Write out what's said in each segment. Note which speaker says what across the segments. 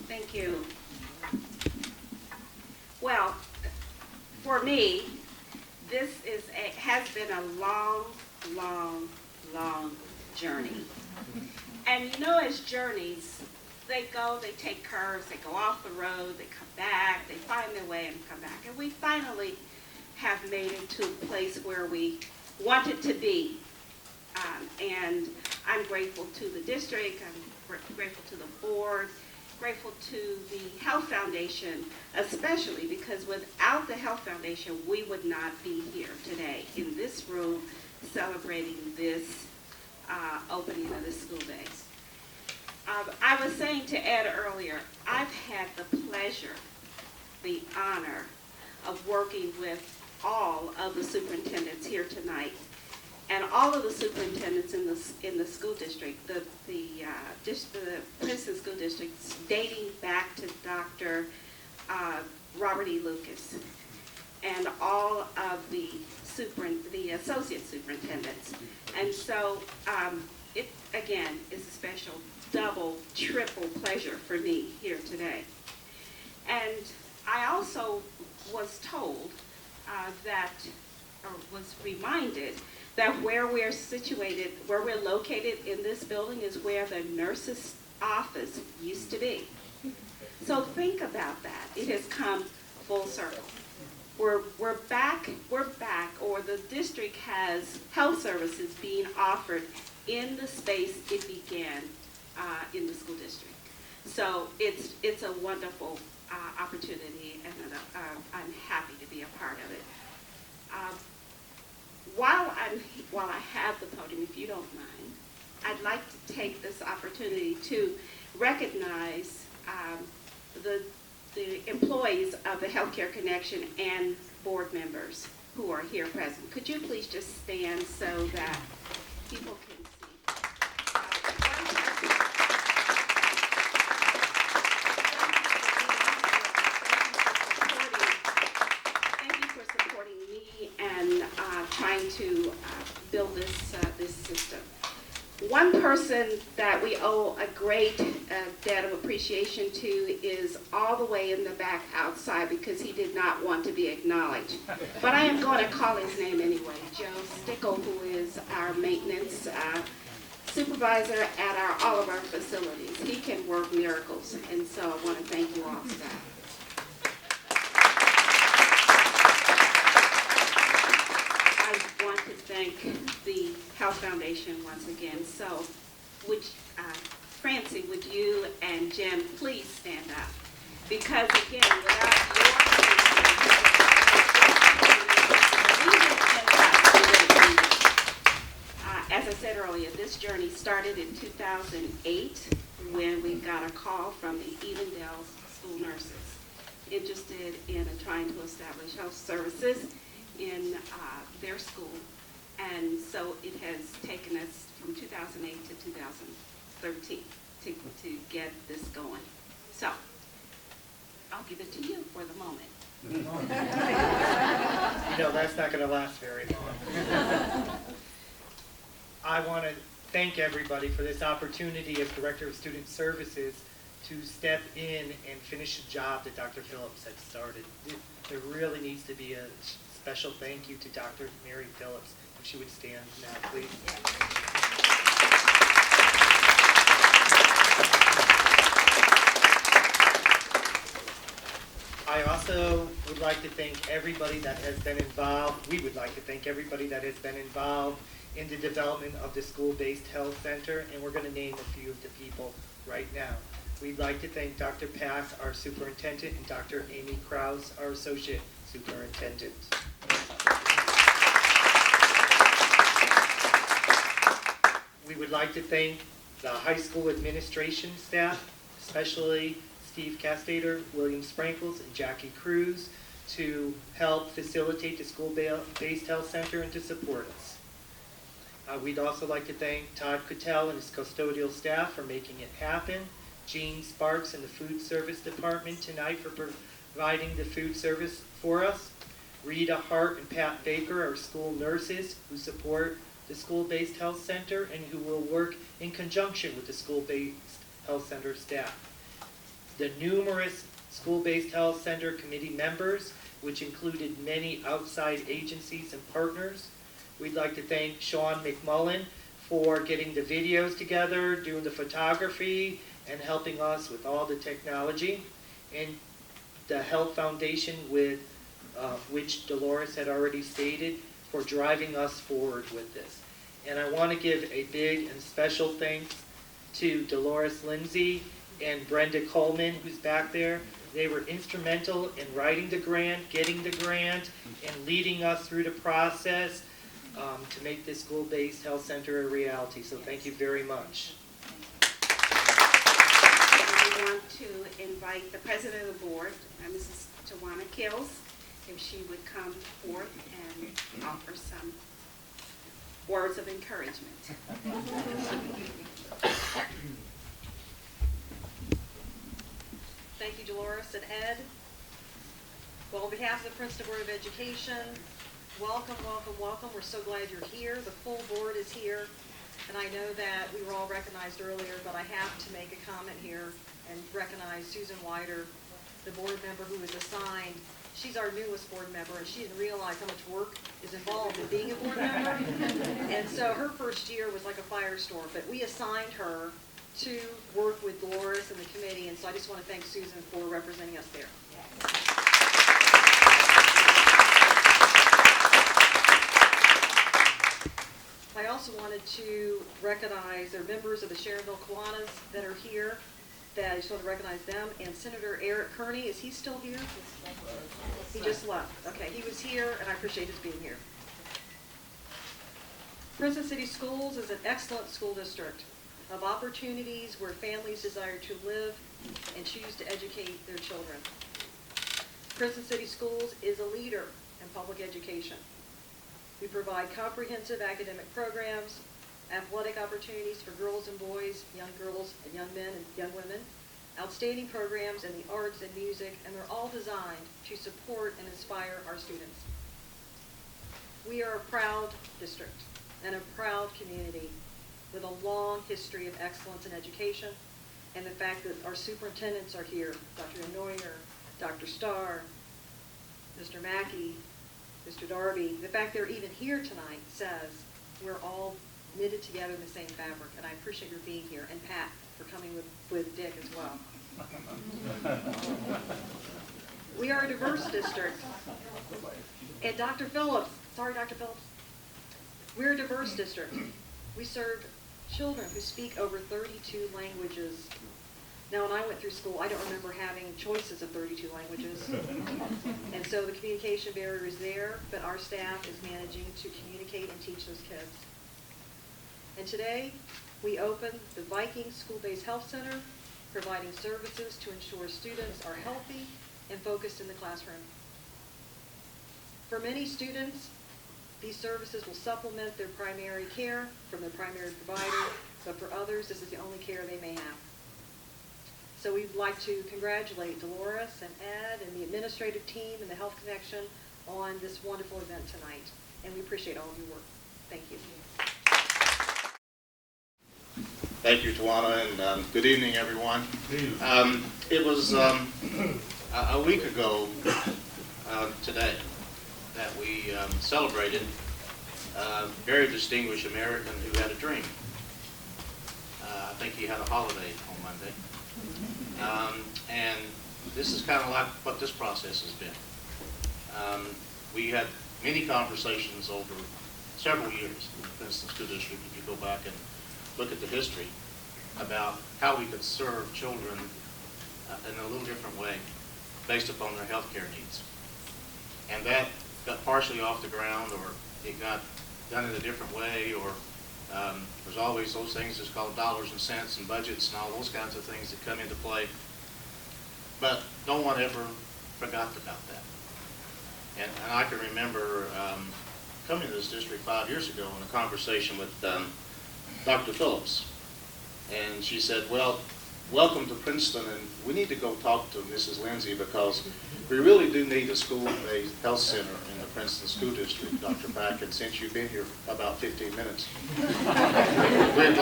Speaker 1: Thank you. Well, for me, this has been a long, long journey. And you know, as journeys, they take curves, they go off the road, they come back, they find their way and come back. And we finally have made it to a place where we wanted to be. And I'm grateful to the district, I'm grateful to the board, grateful to the Health Foundation, especially because without the Health Foundation, we would not be here today in this room celebrating this opening of the school days. I was saying to Ed earlier, I've had the pleasure, the honor of working with all of the superintendents here tonight, and all of the superintendents in the school district, the Princeton School District, dating back to Dr. Robert E. Lucas, and all of the associate superintendents. And so it, again, is a special double, triple pleasure for me here today. And I also was told was reminded that where we're situated, where we're located in this building is where the nurse's office used to be. So think about that. It has come full circle. We're back, or the district has health services being offered in the space it began in the school district. So it's a wonderful opportunity, and I'm happy to be a part of it. While I have the podium, if you don't mind, I'd like to take this opportunity to recognize the employees of the Healthcare Connection and board members who are here present. Could you please just stand so that people can see? Thank you for supporting me and trying to build this system. One person that we owe a great debt of appreciation to is all the way in the back outside because he did not want to be acknowledged. But I am going to call his name anyway, Joe Stickle, who is our maintenance supervisor at all of our facilities. He can work miracles, and so I want to thank you all for that. I want to thank the Health Foundation once again. So, Francie, would you and Jim please stand up? Because again, without your as I said earlier, this journey started in 2008 when we got a call from the Evendale school nurses interested in trying to establish health services in their school. And so it has taken us from 2008 to 2013 to get this going. So I'll give it to you for the moment.
Speaker 2: You know, that's not going to last very long. I want to thank everybody for this opportunity as Director of Student Services to step in and finish a job that Dr. Phillips had started. There really needs to be a special thank you to Dr. Mary Phillips. If she would stand now, please. I also would like to thank everybody that has been involved. We would like to thank everybody that has been involved in the development of the School-Based Health Center, and we're going to name a few of the people right now. We'd like to thank Dr. Pass, our superintendent, and Dr. Amy Krause, our associate superintendent. We would like to thank the high school administration staff, especially Steve Castater, William Sprankles, and Jackie Cruz, to help facilitate the School-Based Health Center and to support us. We'd also like to thank Todd Cattell and his custodial staff for making it happen, Gene Sparks and the food service department tonight for providing the food service for us, Rita Hart and Pat Baker, our school nurses, who support the School-Based Health Center and who will work in conjunction with the School-Based Health Center staff. The numerous School-Based Health Center committee members, which included many outside agencies and partners. We'd like to thank Sean McMullen for getting the videos together, doing the photography, and helping us with all the technology. And the Health Foundation, with which Dolores had already stated, for driving us forward with this. And I want to give a big and special thanks to Dolores Lindsay and Brenda Coleman, who's back there. They were instrumental in writing the grant, getting the grant, and leading us through the process to make this School-Based Health Center a reality. So thank you very much.
Speaker 1: We want to invite the president of the board, Mrs. Tawana Kills, if she would come forth and offer some words of encouragement.
Speaker 3: Thank you, Dolores and Ed. Well, on behalf of the Princeton Board of Education, welcome, welcome, welcome. We're so glad you're here. The full board is here. And I know that we were all recognized earlier, but I have to make a comment here and recognize Susan Wider, the board member who was assigned. She's our newest board member, and she didn't realize how much work is involved in being a board member. And so her first year was like a firestorm, but we assigned her to work with Dolores and the committee, and so I just want to thank Susan for representing us there. I also wanted to recognize the members of the Sharonville Kiwanis that are here, that I just want to recognize them, and Senator Eric Kearney, is he still here? He just left. Okay, he was here, and I appreciate his being here. Princeton City Schools is an excellent school district of opportunities where families desire to live and choose to educate their children. Princeton City Schools is a leader in public education. We provide comprehensive academic programs, athletic opportunities for girls and boys, young girls and young men and young women, outstanding programs in the arts and music, and they're all designed to support and inspire our students. We are a proud district and a proud community with a long history of excellence in education, and the fact that our superintendents are here, Dr. Anoyer, Dr. Starr, Mr. Mackey, Mr. Darby, the fact they're even here tonight says we're all knitted together in the same fabric, and I appreciate your being here, and Pat for coming with Dick as well. We are a diverse district, and Dr. Phillips, sorry Dr. Phillips, we're a diverse district. We serve children who speak over 32 languages. Now, when I went through school, I don't remember having choices of 32 languages. And so the communication barrier is there, but our staff is managing to communicate and teach those kids. And today, we open the Viking School-Based Health Center, providing services to ensure students are healthy and focused in the classroom. For many students, these services will supplement their primary care from their primary provider, but for others, this is the only care they may have. So we'd like to congratulate Dolores and Ed and the administrative team and the Health Connection on this wonderful event tonight. And we appreciate all of your work. Thank you.
Speaker 4: Thank you, Tawana, and good evening, everyone. It was a week ago today that we celebrated a very distinguished American who had a dream. I think he had a holiday on Monday. And this is kind of like what this process has been. We had many conversations over several years in the Princeton School District, if you go back and look at the history, about how we could serve children in a little different way based upon their health care needs. And that got partially off the ground, or it got done in a different way, or there's always those things that's called dollars and cents and budgets and all those kinds of things that come into play. But no one ever forgot about that. And I can remember coming to this district 5 years ago in a conversation with Dr. Phillips. And she said, well, welcome to Princeton, and we need to go talk to Mrs. Lindsay because we really do need a school-based health center in the Princeton School District, Dr. Pack, and since you've been here for about 15 minutes, we'd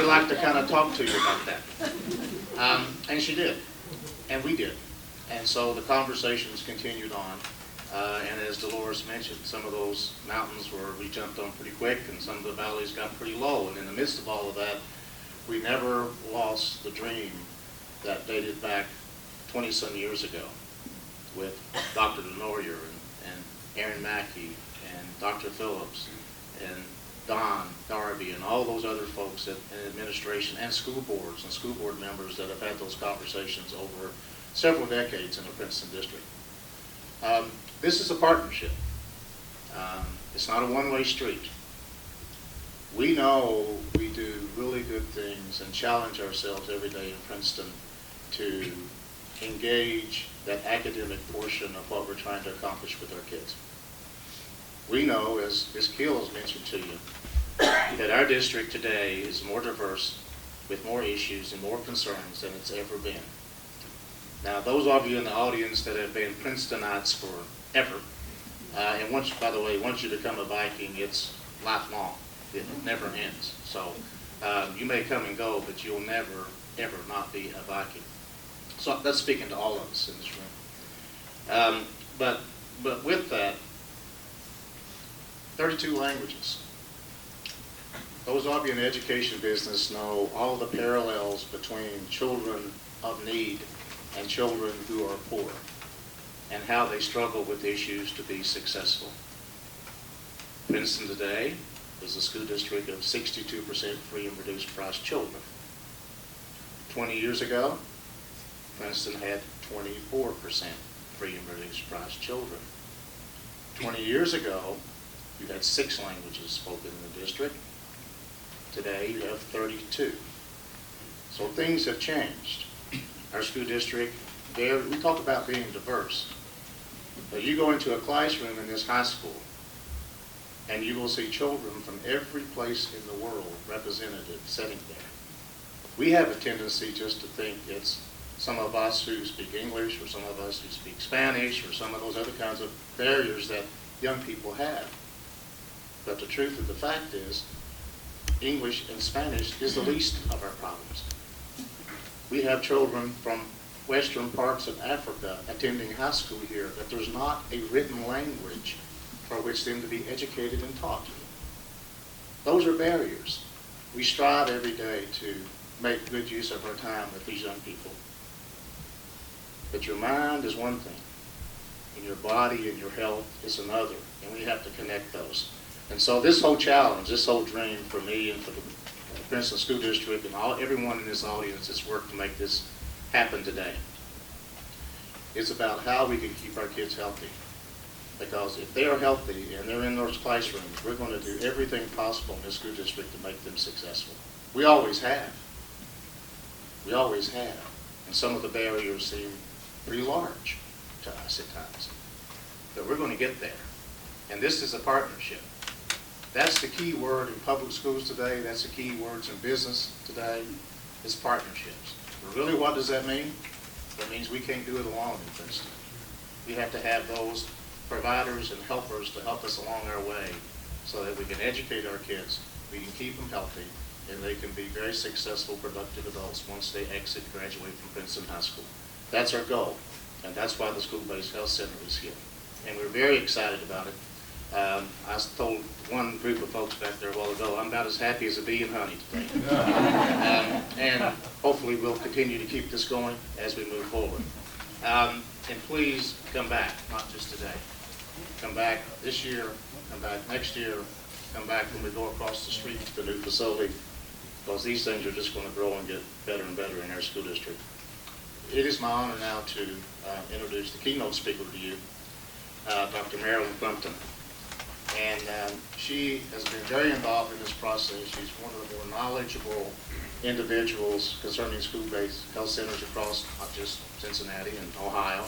Speaker 4: like to kind of talk to you about that. And she did, and we did. And so the conversations continued on, and as Dolores mentioned, some of those mountains we jumped on pretty quick, and some of the valleys got pretty low, and in the midst of all of that, we never lost the dream that dated back 20-some years ago with Dr. Denoyer and Aaron Mackey and Dr. Phillips and Don Darby and all those other folks in administration and school boards and school board members that have had those conversations over several decades in the Princeton district. This is a partnership. It's not a one-way street. We know we do really good things and challenge ourselves every day in Princeton to engage that academic portion of what we're trying to accomplish with our kids. We know, as Ms. Keel has mentioned to you, that our district today is more diverse with more issues and more concerns than it's ever been. Now, those of you in the audience that have been Princetonites forever, and by the way, once you become a Viking, it's lifelong. It never ends. So you may come and go, but you'll never, ever not be a Viking. So that's speaking to all of us in this room. But with that, 32 languages. Those of you in the education business know all the parallels between children of need and children who are poor and how they struggle with issues to be successful. Princeton today is a school district of 62% free and reduced price children. 20 years ago, Princeton had 24% free and reduced price children. 20 years ago, you had 6 languages spoken in the district. Today, you have 32. So things have changed. Our school district, we talk about being diverse. But you go into a classroom in this high school, and you will see children from every place in the world represented sitting there. We have a tendency just to think it's some of us who speak English or some of us who speak Spanish or some of those other kinds of barriers that young people have. But the truth of the fact is, English and Spanish is the least of our problems. We have children from western parts of Africa attending high school here, that there's not a written language for which them to be educated and taught. Those are barriers. We strive every day to make good use of our time with these young people. But your mind is one thing, and your body and your health is another, and we have to connect those. And so this whole challenge, this whole dream for me and for the Princeton School District and everyone in this audience that's worked to make this happen today, is about how we can keep our kids healthy. Because if they are healthy and they're in those classrooms, we're going to do everything possible in this school district to make them successful. We always have. We always have. And some of the barriers seem pretty large to us at times. But we're going to get there. And this is a partnership. That's the key word in public schools today. That's the key words in business today, is partnerships. But really, what does that mean? That means we can't do it alone in Princeton. We have to have those providers and helpers to help us along our way so that we can educate our kids, we can keep them healthy, and they can be very successful, productive adults once they graduate from Princeton High School. That's our goal, and that's why the School-Based Health Center is here. And we're very excited about it. I told one group of folks back there a while ago, I'm about as happy as a bee in honey today. And hopefully we'll continue to keep this going as we move forward. And please come back, not just today. Come back this year, come back next year, come back when we go across the street to the new facility, because these things are just going to grow and get better and better in our school district. It is my honor now to introduce the keynote speaker to you, Dr. Marilyn Crumpton. And she has been very involved in this process. She's one of the more knowledgeable individuals concerning school-based health centers across not just Cincinnati and Ohio,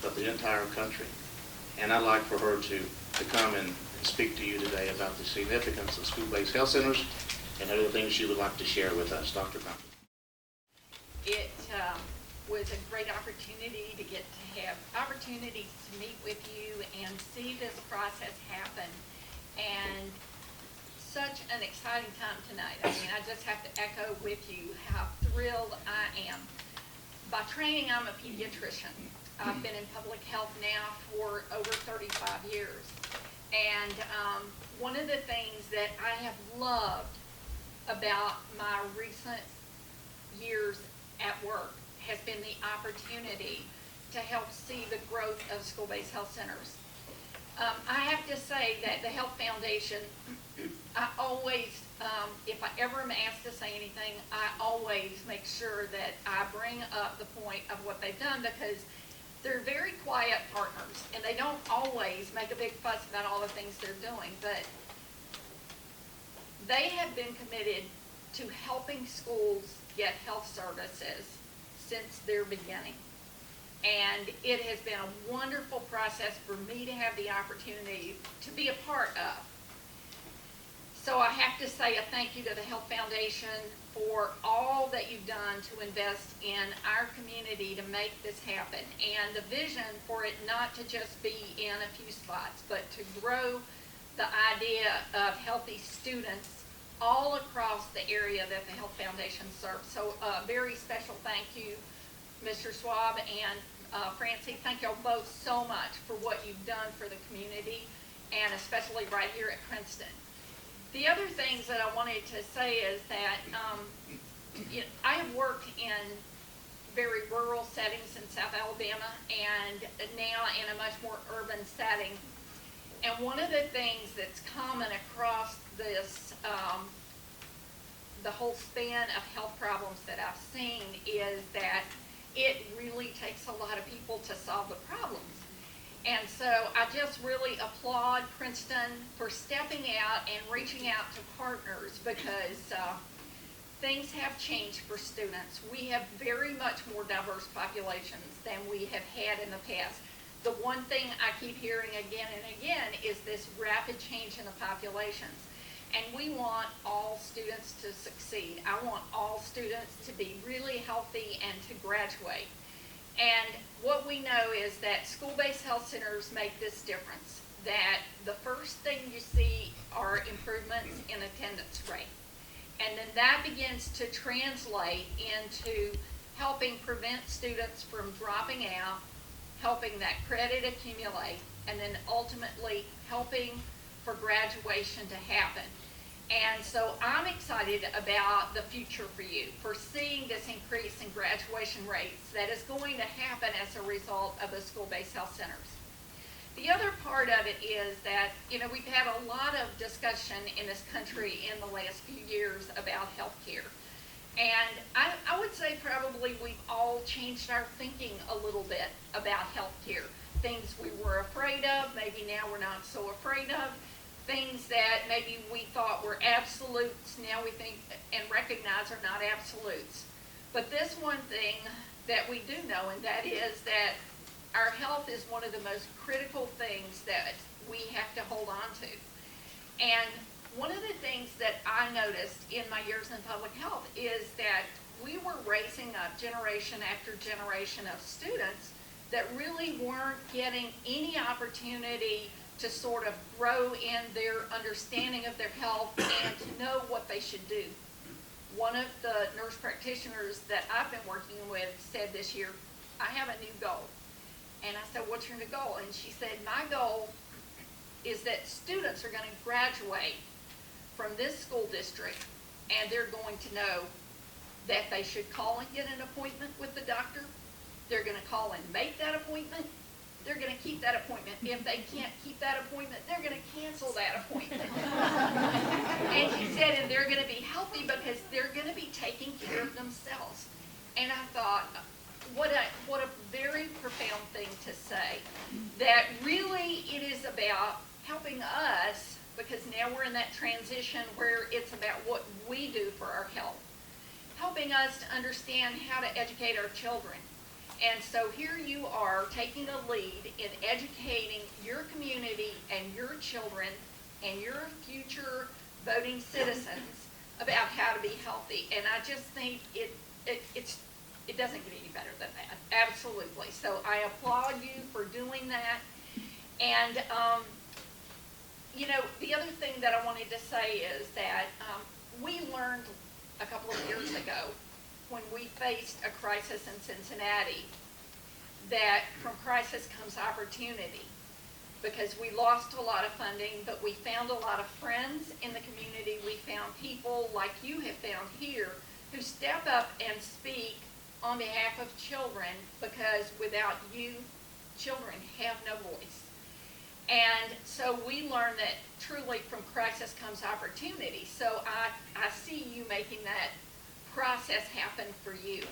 Speaker 4: but the entire country. And I'd like for her to come and speak to you today about the significance of school-based health centers and other things she would like to share with us. Dr. Crumpton.
Speaker 5: It was a great opportunity to get to have opportunities to meet with you and see this process happen. And such an exciting time tonight. I mean, I just have to echo with you how thrilled I am. By training, I'm a pediatrician. I've been in public health now for over 35 years. And one of the things that I have loved about my recent years at work has been the opportunity to help see the growth of school-based health centers. I have to say that the Health Foundation, I always, if I ever am asked to say anything, I always make sure that I bring up the point of what they've done, because they're very quiet partners and they don't always make a big fuss about all the things they're doing, but they have been committed to helping schools get health services since their beginning. And it has been a wonderful process for me to have the opportunity to be a part of. So I have to say a thank you to the Health Foundation for all that you've done to invest in our community to make this happen. And the vision for it not to just be in a few spots, but to grow the idea of healthy students all across the area that the Health Foundation serves. So a very special thank you, Mr. Schwab and Francie. Thank y'all both so much for what you've done for the community, and especially right here at Princeton. The other things that I wanted to say is that I have worked in very rural settings in South Alabama and now in a much more urban setting. And one of the things that's common across this, the whole span of health problems that I've seen, is that it really takes a lot of people to solve the problems. And so I just really applaud Princeton for stepping out and reaching out to partners, because things have changed for students. We have very much more diverse populations than we have had in the past. The one thing I keep hearing again and again is this rapid change in the populations. And we want all students to succeed. I want all students to be really healthy and to graduate. And what we know is that school-based health centers make this difference, that the first thing you see are improvements in attendance rate. And then that begins to translate into helping prevent students from dropping out, helping that credit accumulate, and then ultimately helping for graduation to happen. And so I'm excited about the future for you, for seeing this increase in graduation rates that is going to happen as a result of the school-based health centers. The other part of it is that, we've had a lot of discussion in this country in the last few years about health care. And I would say probably we've all changed our thinking a little bit about health care. Things we were afraid of, maybe now we're not so afraid of. Things that maybe we thought were absolutes, now we think and recognize are not absolutes. But this one thing that we do know, and that is that our health is one of the most critical things that we have to hold on to. And one of the things that I noticed in my years in public health is that we were raising up generation after generation of students that really weren't getting any opportunity to sort of grow in their understanding of their health and to know what they should do. One of the nurse practitioners that I've been working with said this year, I have a new goal. And I said, what's your new goal? And she said, my goal is that students are going to graduate from this school district and they're going to know that they should call and get an appointment with the doctor. They're going to call and make that appointment. They're going to keep that appointment. If they can't keep that appointment, they're going to cancel that appointment. And she said, and they're going to be healthy because they're going to be taking care of themselves. And I thought, what a very profound thing to say, that really it is about helping us, because now we're in that transition where it's about what we do for our health, helping us to understand how to educate our children. And so here you are taking a lead in educating your community and your children and your future voting citizens about how to be healthy. And I just think it's it doesn't get any better than that, absolutely. So I applaud you for doing that. And, you know, the other thing that I wanted to say is that we learned a couple of years ago when we faced a crisis in Cincinnati that from crisis comes opportunity, because we lost a lot of funding, but we found a lot of friends in the community. We found people like you have found here who step up and speak on behalf of children, because without you, children have no voice. And so we learned that truly from crisis comes opportunity. So I see you making that process happen for you.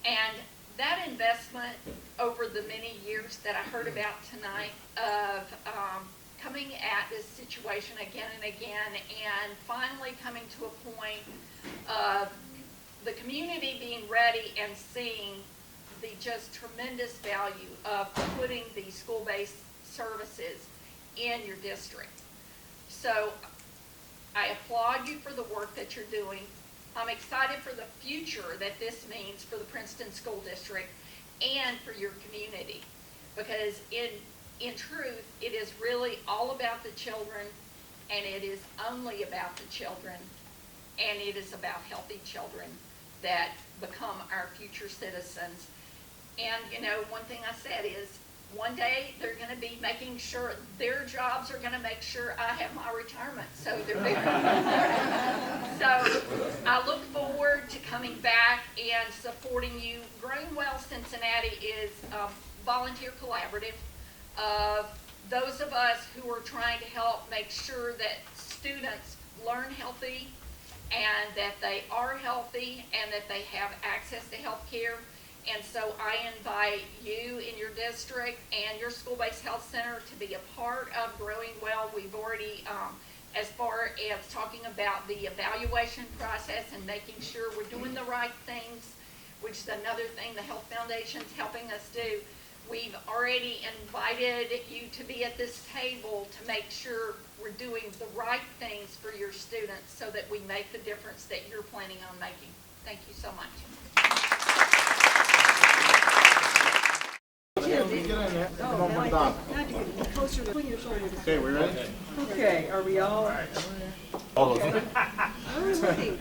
Speaker 5: And that investment over the many years that I heard about tonight of coming at this situation again and again, and finally coming to a point of the community being ready and seeing the just tremendous value of putting these school-based services in your district. So I applaud you for the work that you're doing. I'm excited for the future that this means for the Princeton School District and for your community, because in truth, it is really all about the children, and it is only about the children, and it is about healthy children that become our future citizens. And, you know, one thing I said is, one day they're going to be making sure their jobs are going to make sure I have my retirement. So they're very so I look forward to coming back and supporting you. Growing Well Cincinnati is a volunteer collaborative of those of us who are trying to help make sure that students learn healthy, and that they are healthy, and that they have access to health care. And so I invite you in your district and your school-based health center to be a part of Growing Well. We've already, as far as talking about the evaluation process and making sure we're doing the right things, which is another thing the Health Foundation's helping us do. We've already invited you to be at this table to make sure we're doing the right things for your students so that we make the difference that you're planning on making. Thank you so much.
Speaker 6: Okay, we ready?
Speaker 7: Okay, are we all?
Speaker 6: All right.